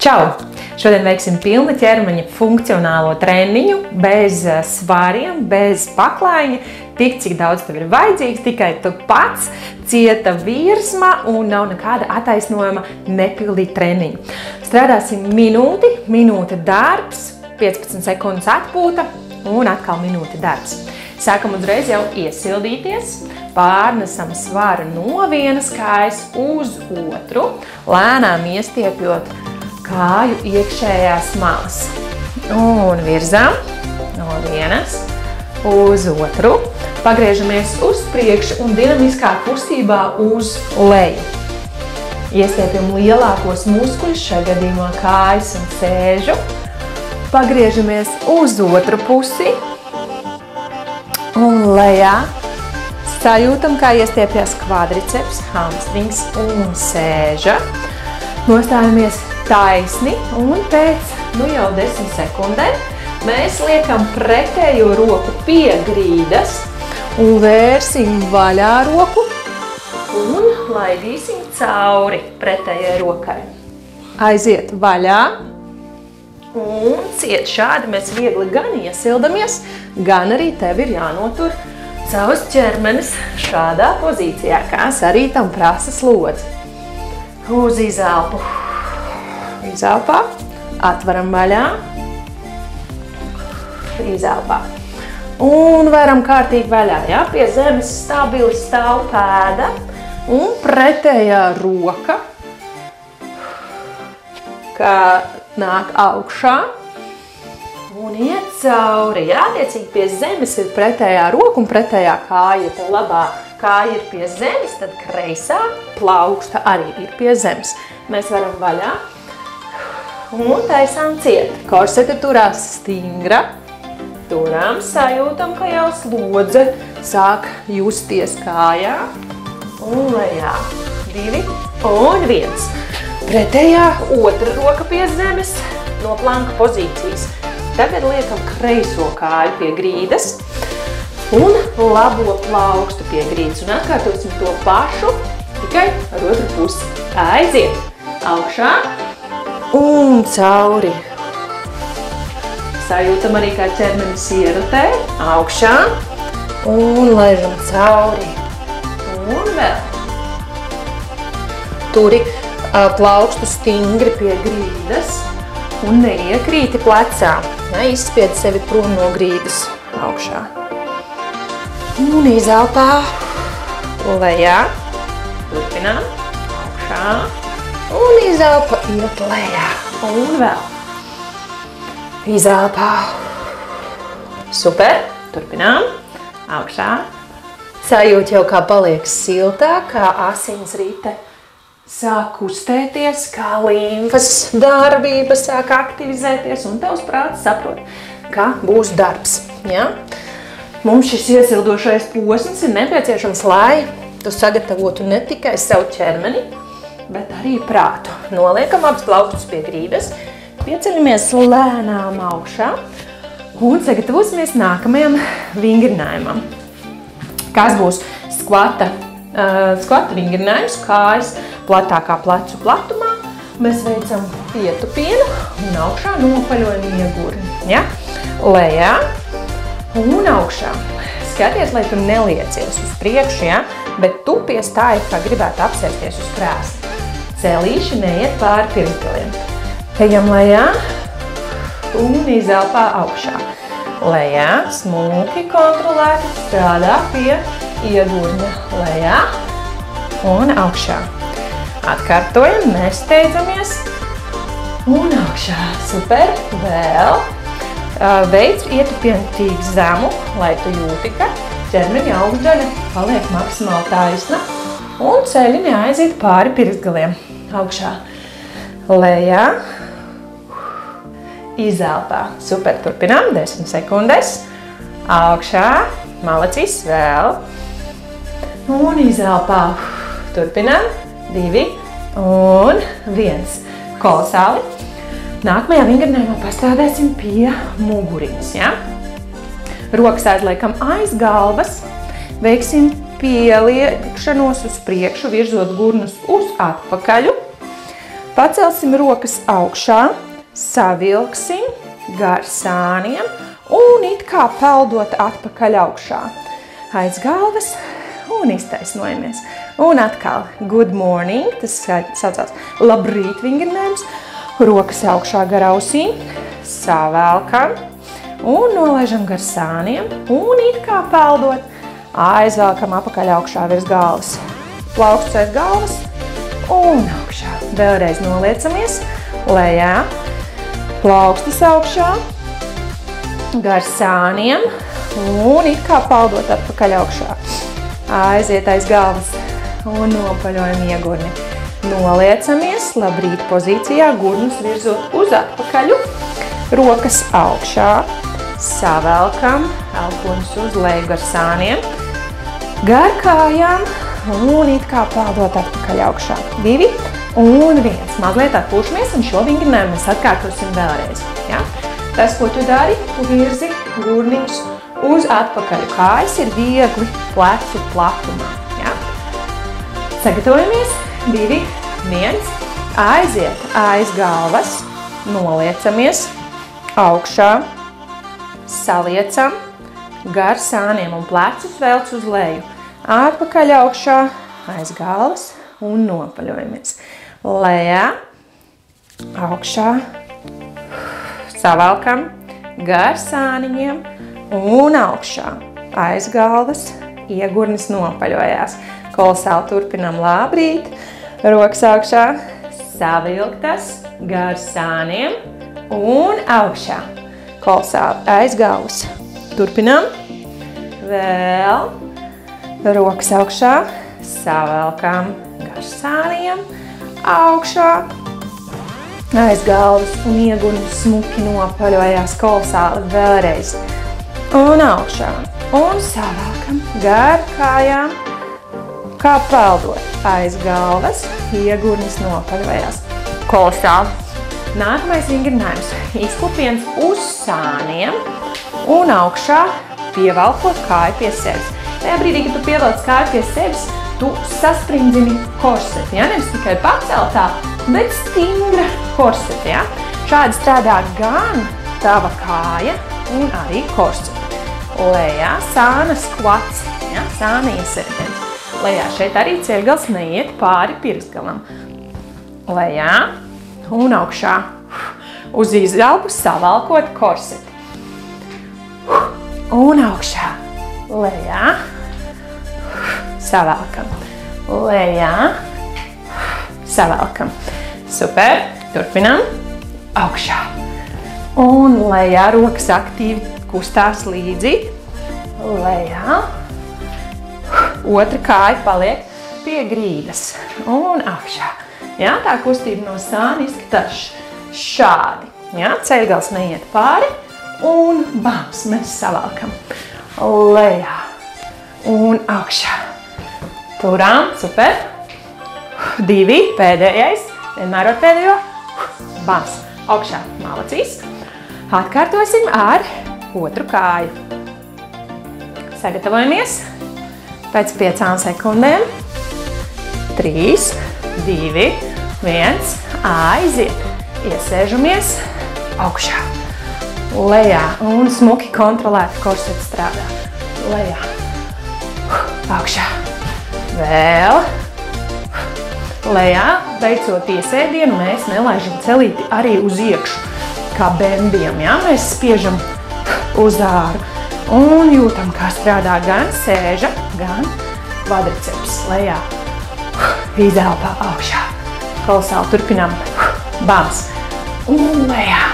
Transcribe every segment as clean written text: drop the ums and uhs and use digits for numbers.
Čau! Šodien veiksim pilna ķermeņa funkcionālo treniņu, bez svariem, bez paklaiņa, tik cik daudz tev ir vajadzīgs, tikai tu pats, cieta virsma un nav nekāda attaisnojuma nepildīt treniņu. Strādāsim minūte darbs, 15 sekundes atpūta un atkal minūte darbs. Sākam uzreiz jau iesildīties, pārnesam svaru no vienas kājas uz otru, lēnām iestiepjot kāju iekšējās malas. Un virzām no vienas uz otru, pagriežamies uz priekšu un dinamiskā kustībā uz leju. Iestiepjam lielākos muskuļus, šajā gadījumā kājas un sēžu, pagriežamies uz otru pusi un lejā. Sajūtam, kā iestiepjas kvadriceps, hamstrings un sēža. Nostājamies taisni un pēc jau 10 sekundēm mēs liekam pretējo roku pie grīdas un vērsim vaļā roku un laidīsim cauri pretējai rokai. Aiziet vaļā un ciet. Šādi mēs viegli gan iesildamies, gan arī tev ir jānotur savs ķermenis šādā pozīcijā, kas arī tam prasa slodzi. Uz izelpu. Izelpā, atveram vaļā, izelpā. Un varam kārtīgi vaļā, ja? Pie zemes stabili stāv pēda un pretējā roka, kā nāk augšā un iet cauri. Ja? Attiecīgi pie zemes ir pretējā roka un pretējā kāja. Ja tev labā kāja ir pie zemes, tad kreisā plauksta arī ir pie zemes. Mēs varam vaļā. Un taisām ciet. Korsete turās stingra. Turām, sajūtam, ka jau slodze sāk justies kājā. Un lejā. 2 un 1. Pretējā otra roka pie zemes no planka pozīcijas. Tagad liekam kreiso kāju pie grīdas un labo plaukstu pie grīdas. Un atkārtosim to pašu, tikai ar otru pusi. Aiziet. Augšā. Un cauri. Sajūtam arī, kā ķermenis ierotē. Augšā. Un laižam cauri. Un vēl. Turi plaukstu stingri pie grīdas un neiekrīti plecā. Ja, izspiedi sevi prom no grīdas. Augšā. Un izelpā. Lejā. Turpinām. Augšā. Un izelpa iet lejā. Un vēl. Izelpā. Super. Turpinām. Augšā. Sajūt jau, kā paliek siltāk, kā asinsrite sāk kustēties, kā līmfas darbība sāk aktivizēties, un tavs prāts saprot, ka būs darbs. Ja? Mums šis iesildošais posms ir nepieciešams, lai tu sagatavotu ne tikai savu ķermeni, bet arī prātu. Noliekam abas plaukstus pie grīdas, pieceļamies lēnām augšā un sagatavosimies nākamajam vingrinājumam. Kas būs skvata vingrinājums, kājas platākā plecu platumā. Mēs veicam pietupienu un augšā nopaļojam iegurni. Ja? Lejā un augšā. Skaties, lai tu neliecies uz priekšu, ja? Bet tu piestāji, kā gribētu apsēsties uz krēsla. Celīši neiet pāri pirmgaliem. Ejam lejā un izelpā augšā. Lejā, smuki kontrolēti, strādā pie iegurņa. Lejā un augšā. Atkārtojam, nesteidzamies un augšā. Super, vēl. Veids ietupienotīgi zemu, lai tu jūti, ka ķermeņa augšdaļa paliek maksimāli taisna un ceļi neaiziet pāri pirkstgaliem. Augšā. Lejā. Izelpā. Super, turpinām. 10 sekundes. Augšā. Malacis. Vēl. Un izelpā. Turpinām. 2 un 1. Kolosāli. Nākamajā vingrinājumā pastrādāsim pie muguriņas. Ja? Rokas aizliekam aiz galvas. Veiksim pieliekšanos uz priekšu, virzot gurnus uz atpakaļu. Pacelsim rokas augšā, savilksim gar sāniem un it kā peldot atpakaļ augšā. Aiz galvas un iztaisnojamies. Un atkal good morning, tas saucās labrīt vingrinājums. Rokas augšā gar ausīm, savelkam un nolaižam gar sāniem un it kā peldot aizvelkam apakaļ augšā virs galvas. Plaukstus aiz galvas un augšā. Vēlreiz noliecamies lejā, plaukstus augšā, gar sāniem un it kā peldot atpakaļ augšā. Aiziet aiz galvas un nopaļojam iegurni. Noliecamies labrīt pozīcijā, gurnus virzot uz atpakaļu, rokas augšā, savelkam, elpoņus uz leju gar sāniem, gar kājām un it kā peldot atpakaļ augšā. 2 un 1. Mazliet atpūšamies un šo vingrinājumu mēs atkārtosim vēlreiz. Ja? Tas, ko tu dari, tu virzi gurniņus uz atpakaļu. Kājas ir viegli plecu platumā. Ja? Sagatavojamies. 2, 1. Aiziet aiz galvas. Noliecamies augšā. Saliecam gar sāniem un plecus velc uz leju. Atpakaļ augšā, aiz galvas un nopaļojamies. Lejā, augšā, savalkam gar sāniņiem un augšā. Aiz galvas, iegurnis nopaļojās. Kolosāli turpinam labrīt. Rokas augšā, savilktas gar sāniem un augšā. Kolosāli aiz galvas. Turpinam. Vēl. Rokas augšā, savelkam gar sāniem, augšā, aiz galvas un iegurnis smuki nopaļojās kolosāli vēlreiz. Un augšā. Un savelkam gar kājām, kā peldot. Aiz galvas, iegurnis nopaļojās. Kolosāli. Nākamais vingrinājums. Izklupiens uz sāniem un augšā pievelkot kāju pie sevis. Tajā brīdī, kad tu pievelc kāju pie sevis, tu sasprindzini korseti. Ja? Nevis tikai paceltā, bet stingra korseti. Ja? Šādi strādā gan tava kāja un arī korseti. Lejā sāna skvats, ja? Sāna iesēdiens. Lejā šeit arī ceļgals neiet pāri pirkstgalam. Lejā un augšā. Uz izelpu savalkot korseti. Un augšā. Lejā. Savelkam. Lejā. Savelkam. Super. Turpinam. Augšā. Un lejā rokas aktīvi kustās līdzi. Lejā. Otra kāja paliek pie grīdas. Un augšā. Jā, tā kustība no sāna izskatās šādi. Jā, ceļgals neiet pāri. Un bams, mēs savalkam. Lejā. Un augšā. Turām, super. 2, pēdējais. Vienmēr ar pēdējo. Bams, augšā. Malacīs. Atkārtosim ar otru kāju. Sagatavojamies. Pēc 5 sekundēm. 3, 2, 1. Aiziet. Iesēžamies augšā. Lejā un smuki kontrolēti korseti strādā. Lejā. Augšā. Vēl. Lejā. Beidzot iesēdienu mēs nelaižam celīti arī uz iekšu. Kā bembiem, ja? Mēs spiežam uz āru. Un jūtam, kā strādā gan sēža, gan kvadriceps. Lejā. Izelpā augšā. Kolosāli turpinām. Bams. Un lejā.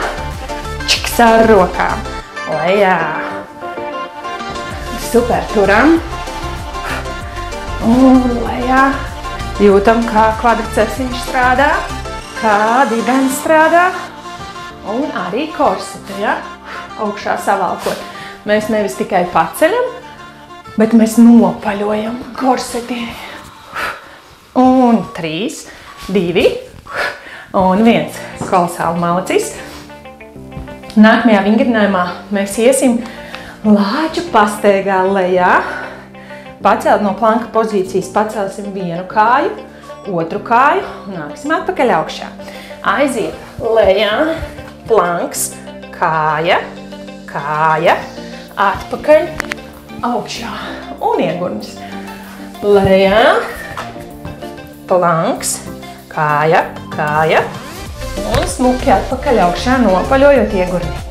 Čiks ar rokām. Lejā. Super, turam. Un lejā. Jūtam, kā kvadriceps viņš strādā. Kā dibens strādā. Un arī korseti, ja? Augšā savalkot. Mēs nevis tikai paceļam, bet mēs nopaļojam korseti. Un 3, 2 un 1. Kolosāli malacīs. Nākamajā vingrinājumā mēs iesim lāču pasteigā lejā. Pacelt no planka pozīcijas pacelsim vienu kāju otru kāju, nāksim atpakaļ augšā. Aiziet lejā, planks, kāja, kāja, atpakaļ, augšā un iegurnis. Lejā, planks, kāja, kāja un smuki atpakaļ augšā, nopaļojot iegurni.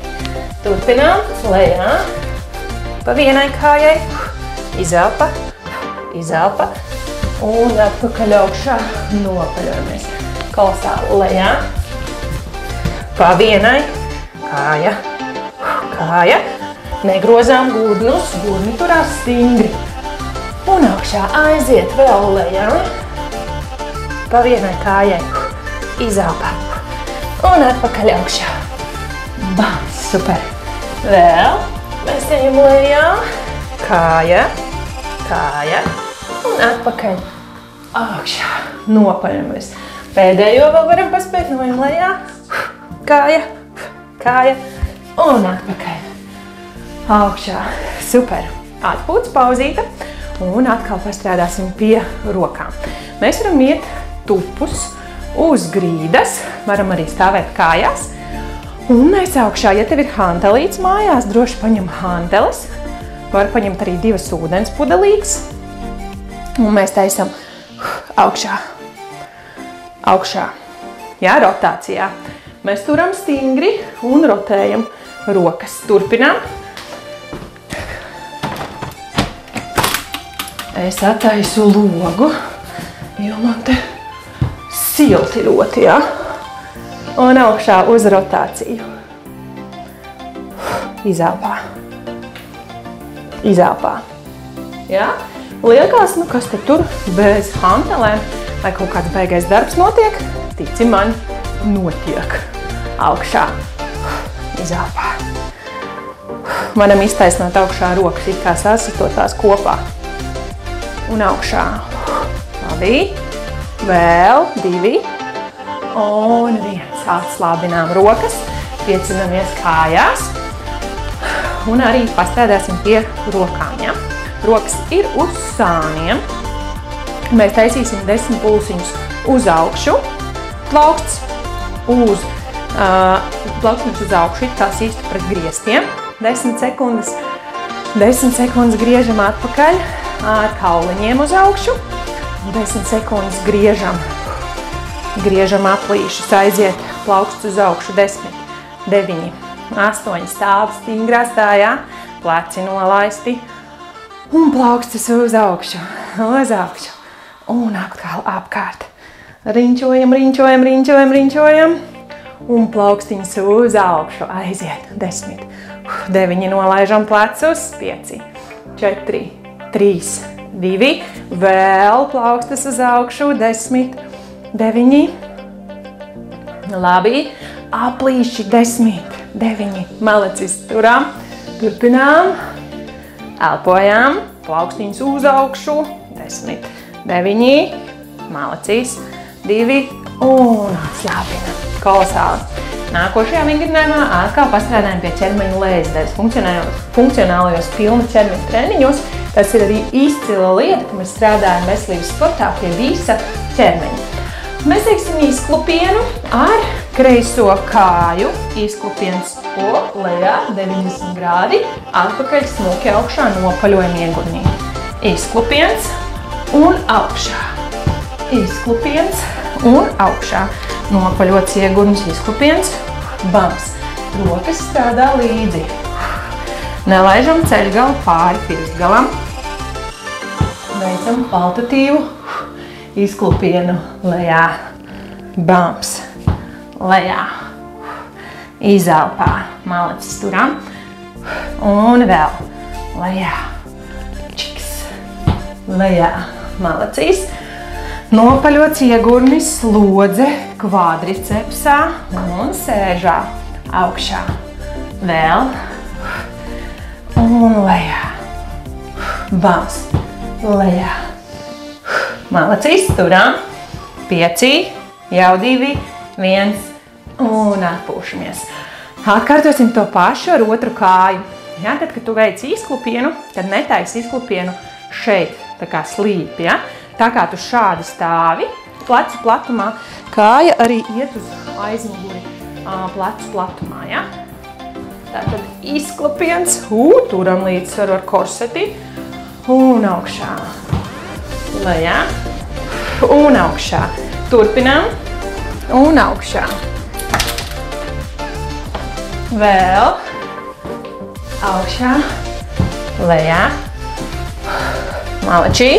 Turpinām, lejā, pa vienai kājai, izelpa, izelpa un atpakaļ augšā, nopaļojamies. Kolosāli lejā, pa vienai, kāja, kāja, negrozām gurnus, gurni turās stingri. Un augšā aiziet vēl lejā, pa vienai kājai, izelpa un atpakaļ augšā. Bam, super. Vēl mēs ejam lejā, kāja, kāja un atpakaļ augšā. Nopaļamies. Pēdējo vēl varam paspēt, nojam lejā, kāja, kāja un atpakaļ augšā. Super. Atpūtas pauzīte un atkal pastrādāsim pie rokām. Mēs varam iet tupus uz grīdas, varam arī stāvēt kājās. Un mēs augšā, ja tev ir hantelīts mājās, droši paņem hanteles. Var paņemt arī 2 ūdens pudelītes. Un mēs taisam augšā, augšā. Jā, rotācijā. Mēs turam stingri un rotējam rokas. Turpinām. Es attaisu logu, jo man te silti ļoti, jā. Un augšā uz rotāciju. Izelpā. Izelpā. Jā? Liekas, nu kas te tur bez hantelēm, vai kaut kāds beigais darbs notiek? Tici man, notiek. Augšā. Izelpā. Varam iztaisnot augšā rokas, it kā sasitotās kopā. Un augšā. Labi. Vēl 2. Un 1. Atslābinām rokas. Piecinamies kājās. Un arī pastrādāsim pie rokām. Ja? Rokas ir uz sāniem. Mēs taisīsim 10 pulsiņus uz augšu. Plauksts uz augšu, it kā sīstu pret griestiem. 10 sekundes. 10 sekundes griežam atpakaļ. Ar kauliņiem uz augšu, 10 sekundes griežam aplīšus, aiziet plauksts uz augšu, 10, 9, 8, stāv stingrā stājā, pleci nolaisti un plaukstas uz augšu, un atkal apkārt. Riņķojam, riņķojam, riņķojam, riņķojam un plaukstiņas uz augšu, aiziet, 10, 9, nolaižam plecus, 5, 4, 3, 2, vēl plaukstas uz augšu, 10, 9, labi, aplīši, 10, 9, malacis, turām, turpinām, elpojām, plaukstiņas uz augšu, 10, 9, malacis, 2 un atslābinām, kolosāli. Nākošajā vingrinājumā atkal pastrādājam pie ķermeņa lejas daļas, funkcionālajos pilna ķermeņa treniņos. Tas ir arī izcila lieta, ka mēs strādājam veselības sportā pie visa ķermeņa. Mēs teiksim izklupienu ar kreiso kāju, izklupiens lejā 90 grādi, atpakaļ smuki augšā, nopaļojam iegurnī. Izklupiens un augšā. Izklupiens un augšā. Nopaļots iegurnis, izklupiens, bams. Rokas strādā līdzi. Nelaižam ceļgalu pāri pirkstgalam. Veicam paltatīvu izklupienu lejā. Bams. Lejā. Izelpā. Malacis turam. Un vēl. Lejā. Čiks. Lejā. Malacīs. Nopaļots iegurnis, lodze kvadricepsā un sēžā. Augšā. Vēl. Un lejā. Bams. Lejā. Malacīs, turam. 5, jau 2, 1 un atpūšamies. Atkārtosim to pašu ar otru kāju. Ja, tad, kad tu veic izklupienu, tad netaisi izklupienu šeit, tā kā slīpi. Ja? Tā kā tu šādi stāvi, plecu platumā. Kāja arī iet uz aizmuguri plecu platumā, ja? Tātad izklapiens, turam līdzsvaru ar korseti, un augšā, lejā, un augšā. Turpinām, un augšā. Vēl, augšā, lejā, malačī,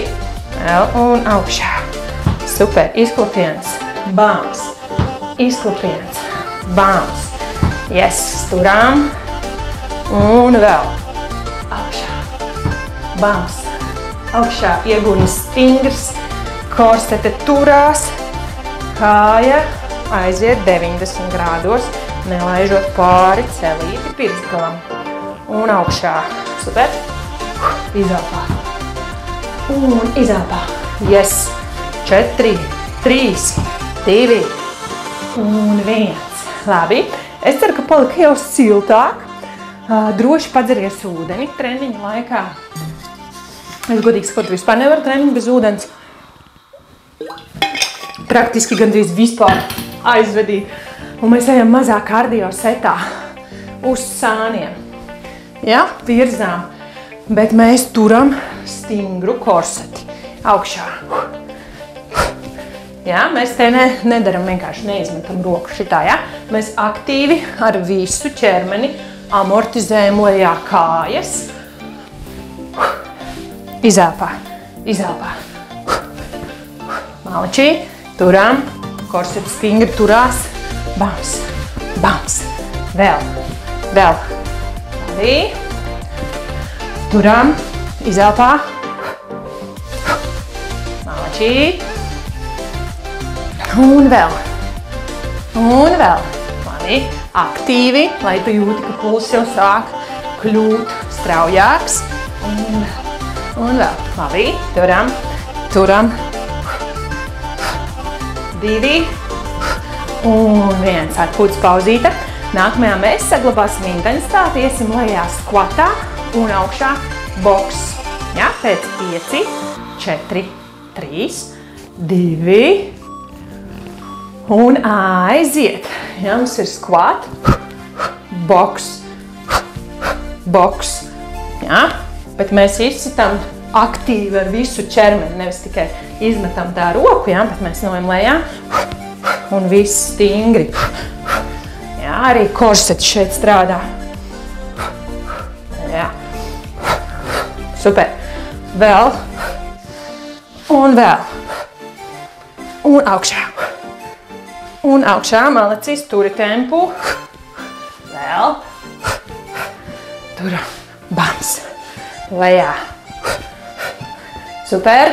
vēl un augšā. Super, izklapiens, bams, izklapiens, bams. Yes, turām, un vēl, augšā, bams, augšā, iegunis stingrs, korsete turās, kāja aiziet 90 grādos, nelaižot pāri celīti pirkstgalam, un augšā, super, izelpā, un izelpā, yes, 4, 3, 2, un 1, labi. Es ceru, ka palika jau siltāk. Droši padzeries ūdeni treniņa laikā. Es godīgi sakot, vispār nevaru treniņu bez ūdens. Praktiski gandrīz vispār aizvedīt. Un mēs ejam mazā kardio setā uz sāniem. Ja, virzām. Bet mēs turam stingru korseti. Augšā. Ja, mēs te nedaram vienkārši neizmetam roku šitā, ja? Mēs aktīvi ar visu ķermeni amortizējam lejā kājas. Izelpā, izelpā. Malačī, turam, korsets stingri turās. Bams, bams. Vēl, vēl. Labi. Turam, izelpā. Malačī. Un vēl. Un vēl. Labi. Aktīvi, lai tu jūti, ka puls jau sāk kļūt straujāks. Un vēl. Labi. Turam. Turam. 2. Un 1. Atpūtas pauzīte. Nākamajā mēs saglabāsim intensitāti. Iesim lejā skvatā un augšā boks. Ja? Pēc 5, 4, 3, 2. Un aiziet. Ja, mums ir skvat, boks, boks. Ja, bet mēs izsitam aktīvi ar visu ķermeni, nevis tikai izmetam tā roku, ja, bet mēs nojam lejā un viss stingri. Ja, arī korsets šeit strādā. Ja. Super. Vēl. Un vēl. Un augšā. Un augšā, malacis, turi tempu. Vēl. Turam. Bams. Lejā. Super.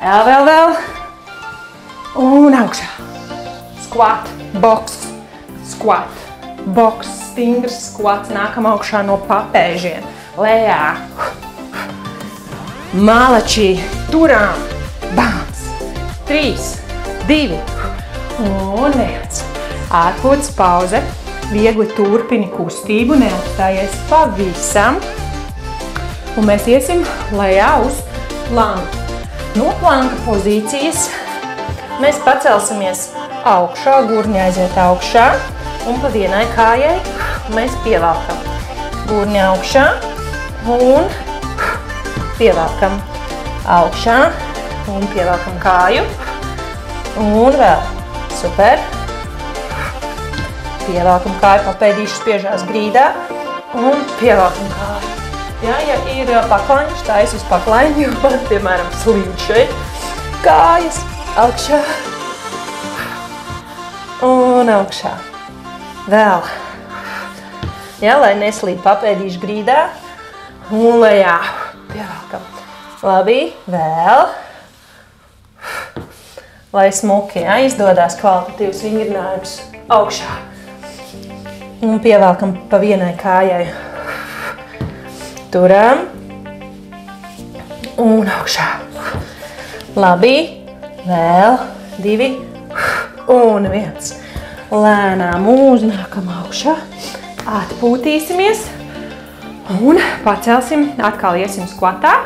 Vēl. Un augšā. Skvat, boks, skvat, boks, stingrs skvats. Nākam augšā no papēžiem. Lejā. Malačī, turam. Bams. 3, 2. Un 1. Atpūtas pauze. Viegli turpini kustību, neapstājies pavisam. Un mēs iesim lejā uz planku. No planka pozīcijas mēs pacelsimies augšā, gurņi aiziet augšā. Un pa vienai kājai mēs pievelkam. Gurņi augšā un pievelkam augšā un pievelkam kāju. Un vēl. Super. Pievelkam kāju, papēdīši spiežās grīdā un pievelkam kāju. Ja, ja ir paklaiņš, tā es uz paklaiņu, piemēram, slīd šeit. Kājas augšā un augšā. Vēl. Ja, lai neslīd papēdīši grīdā un lejā. Pievelkam. Labi, vēl. Lai smuki, ja, izdodās kvalitatīvs vingrinājums augšā. Un pievelkam pa vienai kājai. Turam. Un augšā. Labi. Vēl. 2. Un 1. Lēnām uznākam augšā. Atpūtīsimies. Un pacelsim. Atkal iesim skvatā.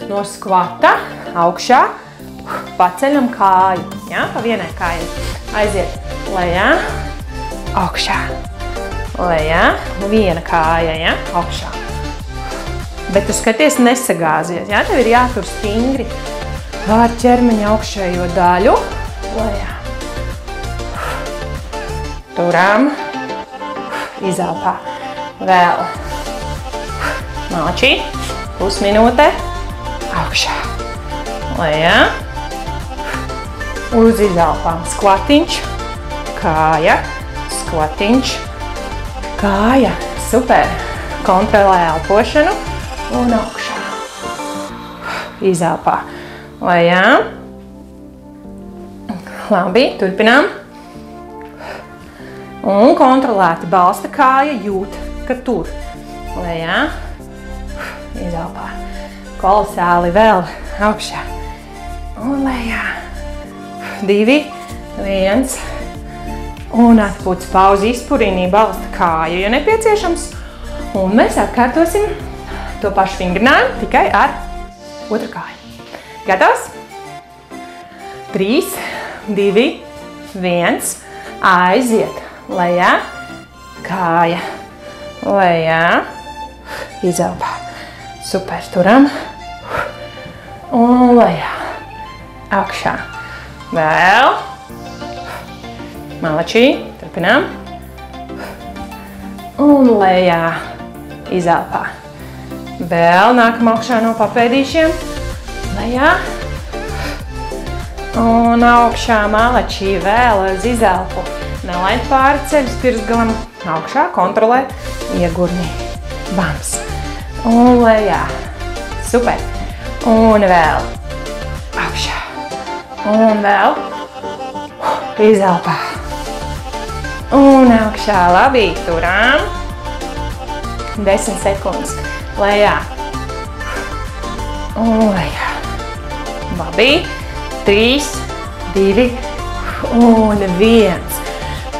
No skvata augšā. paceļam kāju, ja? Pa vienai kājai. Aiziet lejā, augšā, lejā, viena kāja, ja? Augšā. Bet tu skaties nesagāzies, ja? Tev ir jātur stingri ar ķermeņa augšējo daļu, lejā. Turam, izelpā, vēl. Malači, pusminūte, augšā, lejā, uz izelpām, skvatiņš, kāja, skvatiņš, kāja, super, kontrolē elpošanu un augšā, izelpā, lejā, labi, turpinām, un kontrolēti balsta kāja jūt, ka tur, lejā, izelpā, kolosāli vēl, augšā, un lejā, 2, 1, un atpūtas pauzi izpurīnī balsta kāju, ja nepieciešams, un mēs atkārtosim to pašu vingrinājumu tikai ar otru kāju. Gatavs? 3, 2, 1, aiziet, lejā, kāja, lejā, izelpā. Super, turam, un lejā, augšā, vēl, malači, turpinām, un lejā, izelpā, vēl nākam augšā no papēdīšiem, lejā, un augšā, malači, vēl uz izelpu, nelaid pāri ceļus pirksgalam, augšā, kontrolē iegurni, bams. Un lejā, super, un vēl, augšā, un vēl, izelpā, un augšā, labi, turām, 10 sekundes, lejā, un lejā, labi, 3, 2, un 1,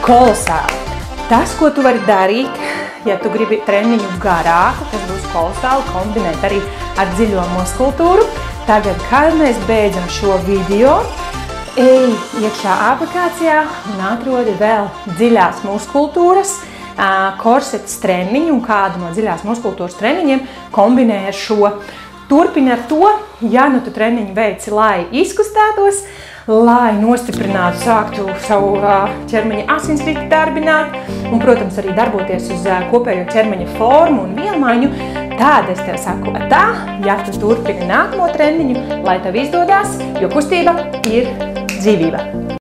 kolosāli, tas, ko tu vari darīt, ja tu gribi treniņu garāku, tas būs kolosāli kombinēt arī ar dziļo muskultūru. Tagad, kad mēs beidzam šo video, ej iekšā aplikācijā un atrodi vēl dziļās muskultūras, korsetes treniņu un kādu no dziļās muskultūras treniņiem kombinē ar šo. Turpini ar to, ja nu tu treniņu veici, lai izkustētos, lai nostiprinātu, sāktu savu ķermeņa asinsriti darbināt un, protams, arī darboties uz kopējo ķermeņa formu un vielmaiņu, tad es tev saku tā, ja tu turpini nākamo treniņu, lai tev izdodās, jo kustība ir dzīvība.